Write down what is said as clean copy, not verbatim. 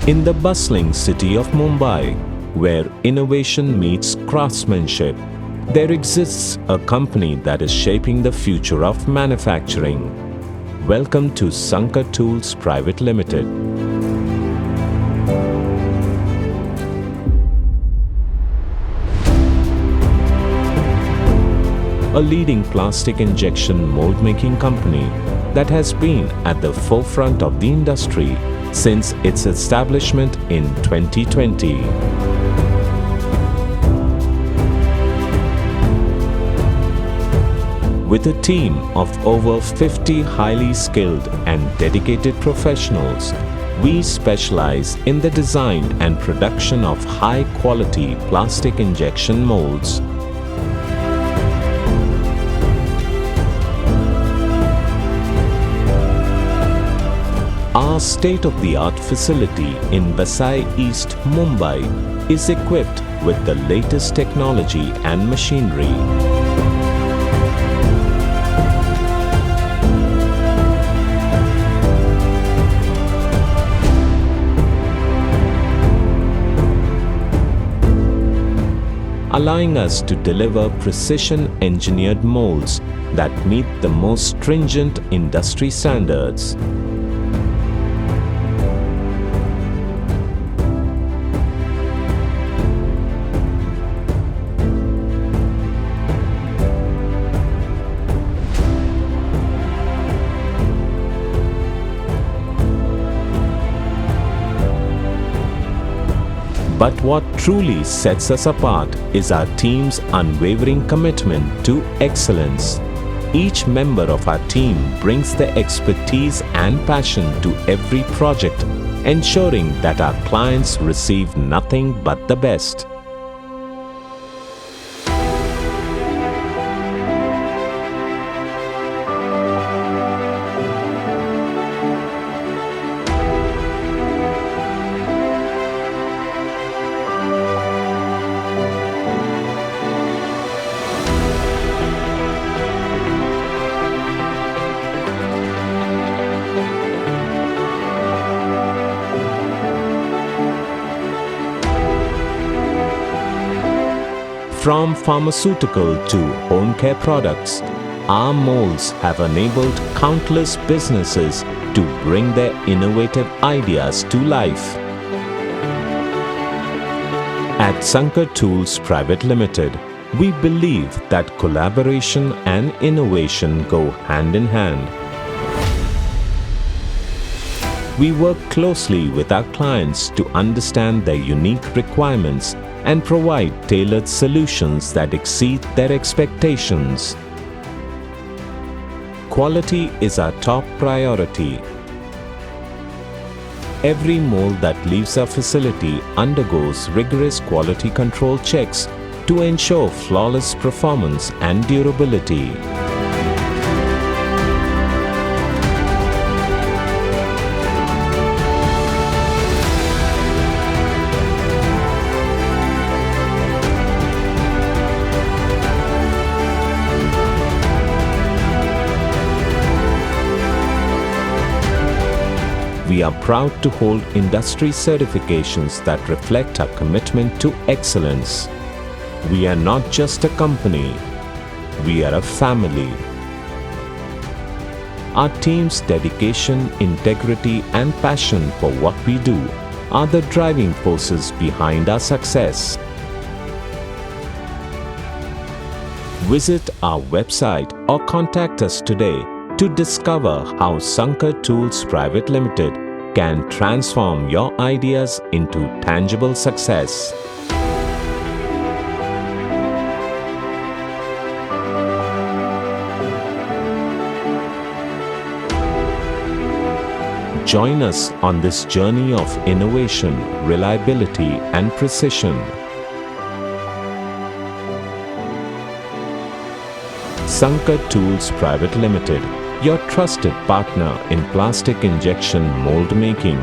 In the bustling city of Mumbai, where innovation meets craftsmanship, there exists a company that is shaping the future of manufacturing. Welcome to Sunka Tools Private Limited. A leading plastic injection mold making company that has been at the forefront of the industry since its establishment in 2020. With a team of over 50 highly skilled and dedicated professionals, we specialize in the design and production of high-quality plastic injection molds. Our state-of-the-art facility in Vasai East, Mumbai is equipped with the latest technology and machinery. Allowing us to deliver precision-engineered molds that meet the most stringent industry standards. But what truly sets us apart is our team's unwavering commitment to excellence. Each member of our team brings their expertise and passion to every project, ensuring that our clients receive nothing but the best. From pharmaceutical to home care products, our molds have enabled countless businesses to bring their innovative ideas to life. At Sankar Tools Private Limited, we believe that collaboration and innovation go hand in hand. We work closely with our clients to understand their unique requirements and provide tailored solutions that exceed their expectations. Quality is our top priority. Every mold that leaves our facility undergoes rigorous quality control checks to ensure flawless performance and durability. We are proud to hold industry certifications that reflect our commitment to excellence. We are not just a company, we are a family. Our team's dedication, integrity, and passion for what we do are the driving forces behind our success. Visit our website or contact us today to discover how Sankar Tools Private Limited can transform your ideas into tangible success. Join us on this journey of innovation, reliability, and precision. Sankar Tools Private Limited, your trusted partner in plastic injection mold making.